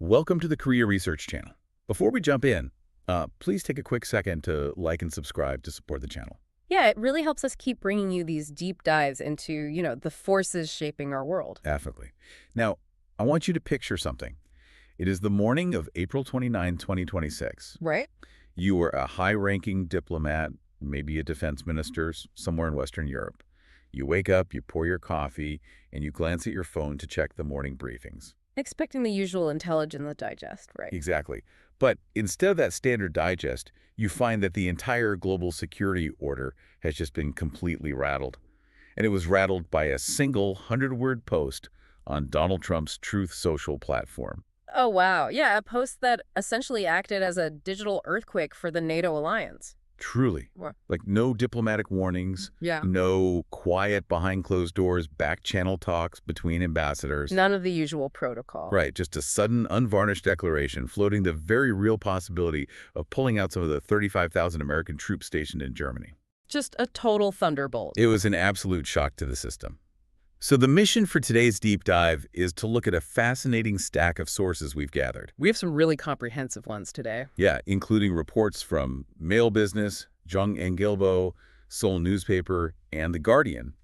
Welcome to the Korea Research Channel. Before we jump in, please take a quick second to like and subscribe to support the channel. Yeah, it really helps us keep bringing you these deep dives into, the forces shaping our world. Definitely. Now, I want you to picture something. It is the morning of April 29, 2026. Right? You are a high-ranking diplomat, maybe a defense minister somewhere in Western Europe. You wake up, you pour your coffee, and you glance at your phone to check the morning briefings. Expecting the usual intelligence digest, right? Exactly. But instead of that standard digest, you find that the entire global security order has just been completely rattled. And it was rattled by a single 100-word post on Donald Trump's Truth Social platform. Oh, wow. Yeah, a post that essentially acted as a digital earthquake for the NATO alliance. Truly. What? Like no diplomatic warnings, Yeah. no quiet behind closed doors back-channel talks between ambassadors. None of the usual protocol. Right, just a sudden, unvarnished declaration floating the very real possibility of pulling out some of the 35,000 American troops stationed in Germany. Just a total thunderbolt. It was an absolute shock to the system. So the mission for today's deep dive is to look at a fascinating stack of sources we've gathered. We have some really comprehensive ones today. Yeah, including reports from Mail Business, Jung and Gilbo, Seoul newspaper, and The Guardian.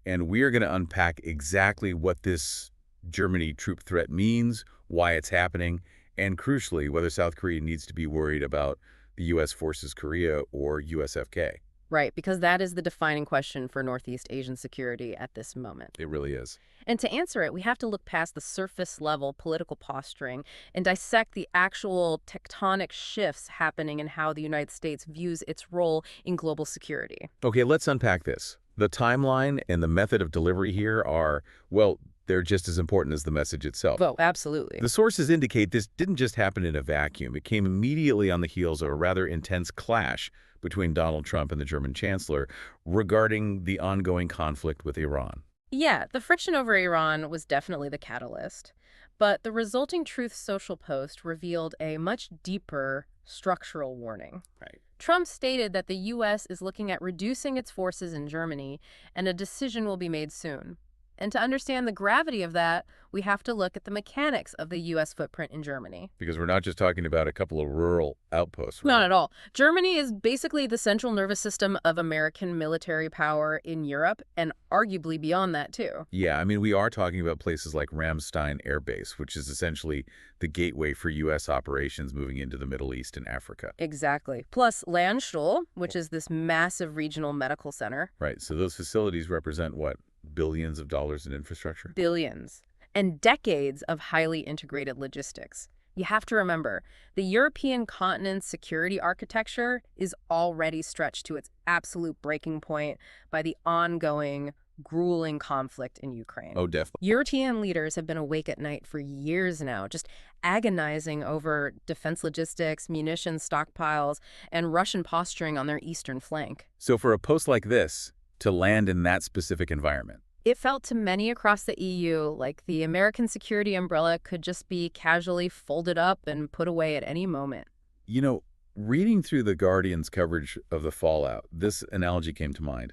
And we are going to unpack exactly what this Germany troop threat means, why it's happening, and crucially, whether South Korea needs to be worried about the U.S. Forces Korea or USFK. Right, because that is the defining question for Northeast Asian security at this moment. It really is. And to answer it, we have to look past the surface-level political posturing and dissect the actual tectonic shifts happening in how the United States views its role in global security. Okay, let's unpack this. The timeline and the method of delivery here are, well, they're just as important as the message itself. Oh, absolutely. The sources indicate this didn't just happen in a vacuum. It came immediately on the heels of a rather intense clash between Donald Trump and the German chancellor regarding the ongoing conflict with Iran. Yeah, the friction over Iran was definitely the catalyst. But the resulting Truth Social post revealed a much deeper structural warning. Right. Trump stated that the U.S. is looking at reducing its forces in Germany, and a decision will be made soon. And to understand the gravity of that, we have to look at the mechanics of the U.S. footprint in Germany. Because we're not just talking about a couple of rural outposts. Right? Not at all. Germany is basically the central nervous system of American military power in Europe, and arguably beyond that, too. Yeah, I mean, we are talking about places like Ramstein Air Base, which is essentially the gateway for U.S. operations moving into the Middle East and Africa. Exactly. Plus Landstuhl, which is this massive regional medical center. Right, so those facilities represent what? Billions of dollars in infrastructure? Billions. And decades of highly integrated logistics. You have to remember, the European continent's security architecture is already stretched to its absolute breaking point by the ongoing, grueling conflict in Ukraine. Oh, definitely. European leaders have been awake at night for years now, just agonizing over defense logistics, munitions stockpiles, and Russian posturing on their eastern flank. So for a post like this to land in that specific environment, it felt to many across the EU like the American security umbrella could just be casually folded up and put away at any moment. you know, reading through The Guardian's coverage of the fallout, this analogy came to mind.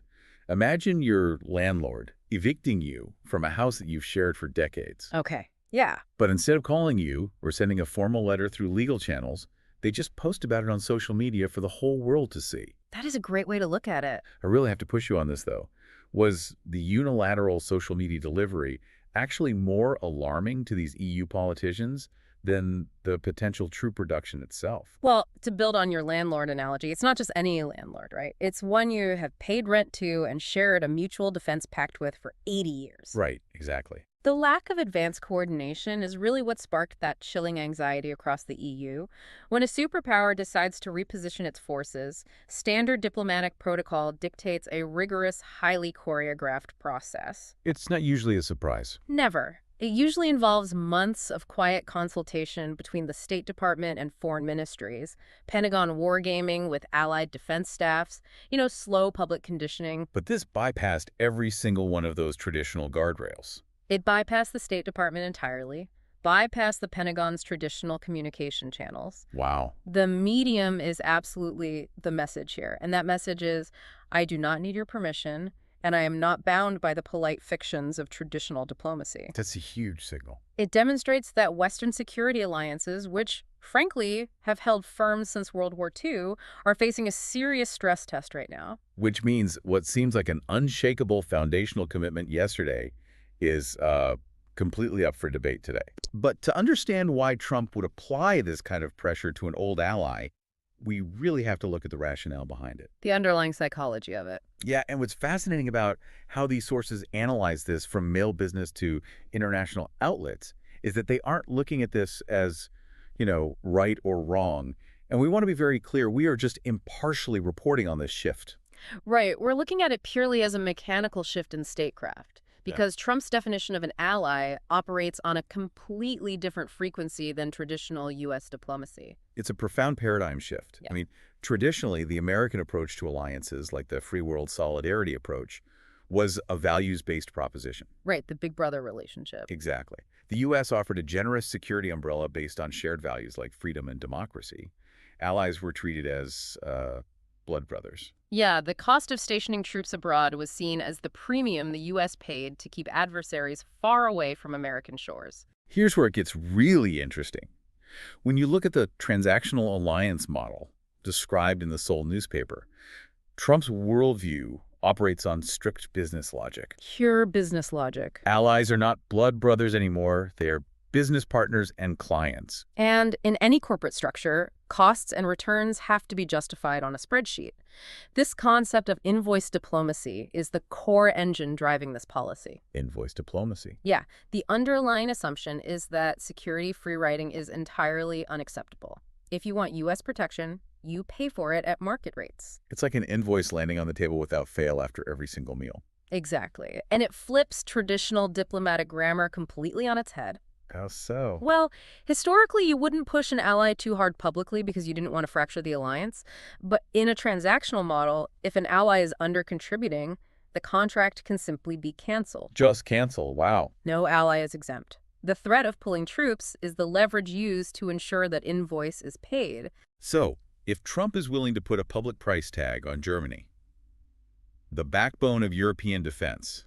Imagine your landlord evicting you from a house that you've shared for decades. Okay. Yeah. But instead of calling you or sending a formal letter through legal channels, they just post about it on social media for the whole world to see. That is a great way to look at it. I really have to push you on this, though. Was the unilateral social media delivery actually more alarming to these EU politicians than the potential troop reduction itself? Well, to build on your landlord analogy, it's not just any landlord, right? It's one you have paid rent to and shared a mutual defense pact with for 80 years. Right, exactly. The lack of advanced coordination is really what sparked that chilling anxiety across the EU. When a superpower decides to reposition its forces, standard diplomatic protocol dictates a rigorous, highly choreographed process. It's not usually a surprise. Never. It usually involves months of quiet consultation between the State Department and foreign ministries, Pentagon wargaming with allied defense staffs, slow public conditioning. But this bypassed every single one of those traditional guardrails. It bypassed the State Department entirely, bypassed the Pentagon's traditional communication channels. Wow. The medium is absolutely the message here. And that message is, I do not need your permission. and I am not bound by the polite fictions of traditional diplomacy. That's a huge signal. It demonstrates that Western security alliances, which, frankly, have held firm since World War II, are facing a serious stress test right now. Which means what seems like an unshakable foundational commitment yesterday is completely up for debate today. But to understand why Trump would apply this kind of pressure to an old ally, we really have to look at the rationale behind it. The underlying psychology of it. Yeah, and what's fascinating about how these sources analyze this from mail business to international outlets is that they aren't looking at this as, right or wrong. And we want to be very clear, we are just impartially reporting on this shift. Right. We're looking at it purely as a mechanical shift in statecraft. Because Trump's definition of an ally operates on a completely different frequency than traditional U.S. diplomacy. It's a profound paradigm shift. Yeah. I mean, traditionally, the American approach to alliances, like the free world solidarity approach, was a values-based proposition. Right, the big brother relationship. Exactly. The U.S. offered a generous security umbrella based on shared values like freedom and democracy. Allies were treated as blood brothers. Yeah, the cost of stationing troops abroad was seen as the premium the U.S. paid to keep adversaries far away from American shores. Here's where it gets really interesting. When you look at the transactional alliance model described in the Seoul newspaper, Trump's worldview operates on strict business logic. Pure business logic. Allies are not blood brothers anymore. They are business partners and clients. And in any corporate structure, costs and returns have to be justified on a spreadsheet. This concept of invoice diplomacy is the core engine driving this policy. Invoice diplomacy. Yeah, the underlying assumption is that security free riding is entirely unacceptable. If you want U.S. protection, you pay for it at market rates. It's like an invoice landing on the table without fail after every single meal. Exactly. And it flips traditional diplomatic grammar completely on its head. How so? Well, historically, you wouldn't push an ally too hard publicly because you didn't want to fracture the alliance. But in a transactional model, if an ally is under-contributing, the contract can simply be canceled. Just cancel. Wow. No ally is exempt. The threat of pulling troops is the leverage used to ensure that invoice is paid. So, if Trump is willing to put a public price tag on Germany, the backbone of European defense,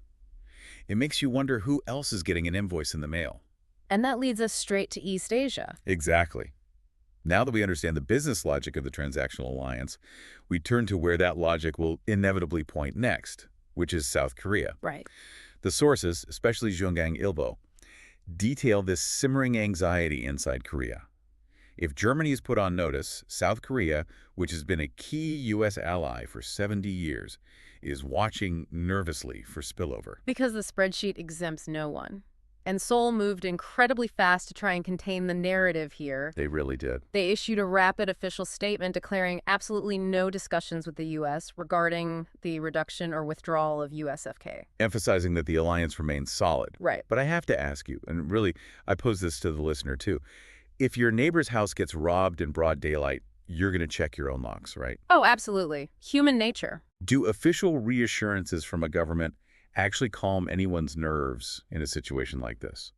it makes you wonder who else is getting an invoice in the mail. And that leads us straight to East Asia. Exactly. Now that we understand the business logic of the transactional alliance, we turn to where that logic will inevitably point next, which is South Korea. Right. The sources, especially Jungang Ilbo, detail this simmering anxiety inside Korea. If Germany is put on notice, South Korea, which has been a key U.S. ally for 70 years, is watching nervously for spillover. Because the spreadsheet exempts no one. And Seoul moved incredibly fast to try and contain the narrative here. They really did. They issued a rapid official statement declaring absolutely no discussions with the U.S. regarding the reduction or withdrawal of USFK. Emphasizing that the alliance remains solid. Right. But I have to ask you, and really, I pose this to the listener too, if your neighbor's house gets robbed in broad daylight, you're going to check your own locks, right? Oh, absolutely. Human nature. Do official reassurances from a government actually calm anyone's nerves in a situation like this?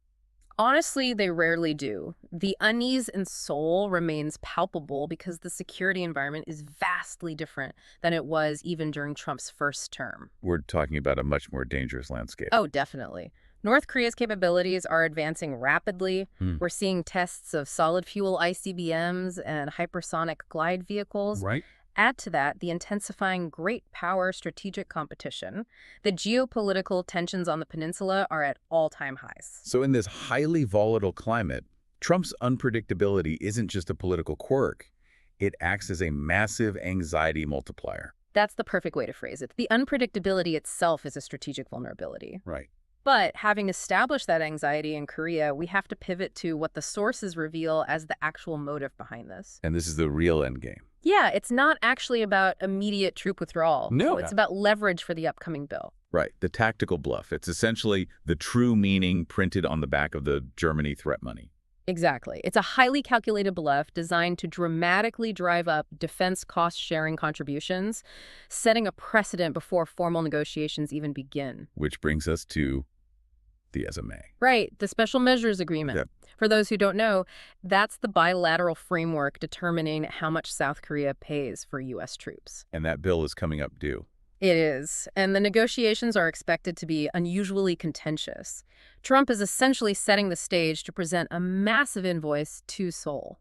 Honestly, they rarely do. The unease in Seoul remains palpable because the security environment is vastly different than it was even during Trump's first term. We're talking about a much more dangerous landscape. Oh, definitely. North Korea's capabilities are advancing rapidly. We're seeing tests of solid fuel ICBMs and hypersonic glide vehicles. Right. Add to that the intensifying great power strategic competition. The geopolitical tensions on the peninsula are at all-time highs. So in this highly volatile climate, Trump's unpredictability isn't just a political quirk. It acts as a massive anxiety multiplier. That's the perfect way to phrase it. The unpredictability itself is a strategic vulnerability. Right. But having established that anxiety in Korea, we have to pivot to what the sources reveal as the actual motive behind this. And this is the real endgame. Yeah, it's not actually about immediate troop withdrawal. No. It's about leverage for the upcoming bill. Right. The tactical bluff. It's essentially the true meaning printed on the back of the Germany threat money. Exactly. It's a highly calculated bluff designed to dramatically drive up defense cost-sharing contributions, setting a precedent before formal negotiations even begin. Which brings us to the SMA. Right, the Special Measures Agreement. Yep. For those who don't know, that's the bilateral framework determining how much South Korea pays for U.S. troops. And that bill is coming up due. It is, and the negotiations are expected to be unusually contentious. Trump is essentially setting the stage to present a massive invoice to Seoul.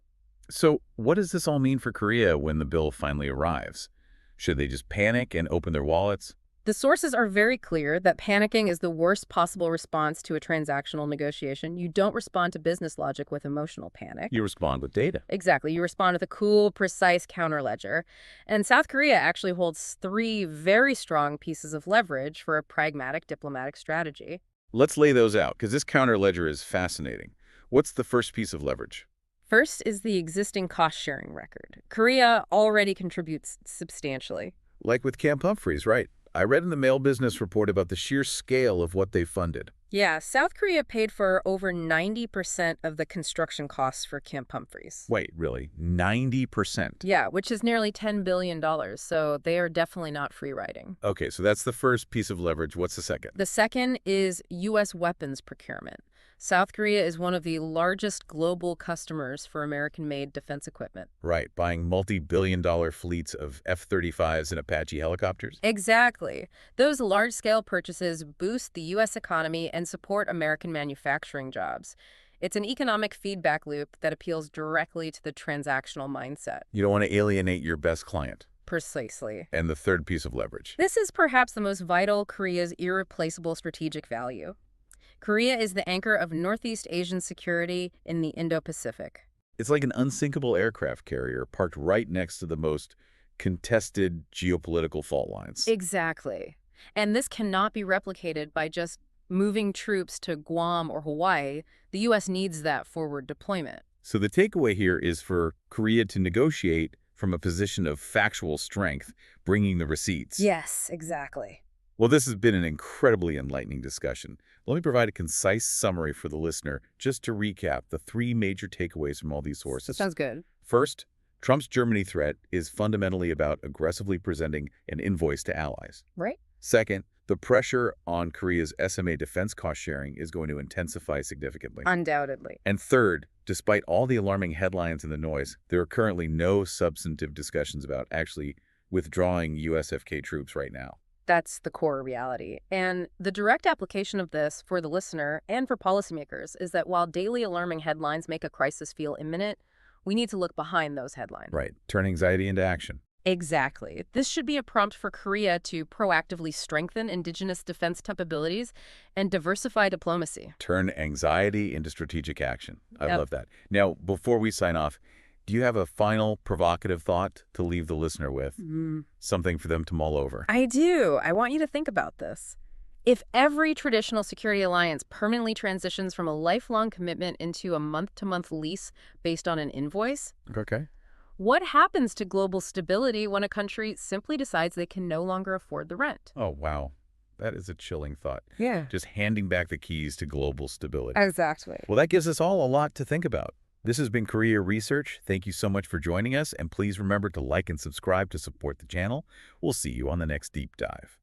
So what does this all mean for Korea when the bill finally arrives? Should they just panic and open their wallets? The sources are very clear that panicking is the worst possible response to a transactional negotiation. You don't respond to business logic with emotional panic. You respond with data. Exactly. You respond with a cool, precise counterledger. And South Korea actually holds three very strong pieces of leverage for a pragmatic diplomatic strategy. Let's lay those out, because this counter ledger is fascinating. What's the first piece of leverage? First is the existing cost-sharing record. Korea already contributes substantially. Like with Camp Humphreys, right? I read in the Mail Business Report about the sheer scale of what they funded. Yeah, South Korea paid for over 90% of the construction costs for Camp Humphreys. Wait, really? 90%? Yeah, which is nearly $10 billion, so they are definitely not free riding. Okay, so that's the first piece of leverage. What's the second? The second is U.S. weapons procurement. South Korea is one of the largest global customers for American-made defense equipment. Right, buying multi-billion-dollar fleets of F-35s and Apache helicopters? Exactly. Those large-scale purchases boost the U.S. economy and support American manufacturing jobs. It's an economic feedback loop that appeals directly to the transactional mindset. You don't want to alienate your best client. Precisely. And the third piece of leverage? This is perhaps the most vital Korea's irreplaceable strategic value. Korea is the anchor of Northeast Asian security in the Indo-Pacific. It's like an unsinkable aircraft carrier parked right next to the most contested geopolitical fault lines. Exactly. And this cannot be replicated by just moving troops to Guam or Hawaii. The U.S. needs that forward deployment. So the takeaway here is for Korea to negotiate from a position of factual strength, bringing the receipts. Yes, exactly. Well, this has been an incredibly enlightening discussion. Let me provide a concise summary for the listener, just to recap the three major takeaways from all these sources. Sounds good. First, Trump's Germany threat is fundamentally about aggressively presenting an invoice to allies. Right? Second, the pressure on Korea's SMA defense cost sharing is going to intensify significantly. Undoubtedly. And third, despite all the alarming headlines and the noise, there are currently no substantive discussions about actually withdrawing USFK troops right now. That's the core reality. And the direct application of this for the listener and for policymakers is that while daily alarming headlines make a crisis feel imminent, we need to look behind those headlines. Right. Turn anxiety into action. Exactly. This should be a prompt for Korea to proactively strengthen indigenous defense capabilities and diversify diplomacy. Turn anxiety into strategic action. I Yep. love that. Now, before we sign off, do you have a final provocative thought to leave the listener with? Something for them to mull over? I do. I want you to think about this. If every traditional security alliance permanently transitions from a lifelong commitment into a month-to-month lease based on an invoice, Okay. what happens to global stability when a country simply decides they can no longer afford the rent? Oh, wow. That is a chilling thought. Yeah. Just handing back the keys to global stability. Exactly. Well, that gives us all a lot to think about. This has been Korea Research. Thank you so much for joining us, and please remember to like and subscribe to support the channel. We'll see you on the next deep dive.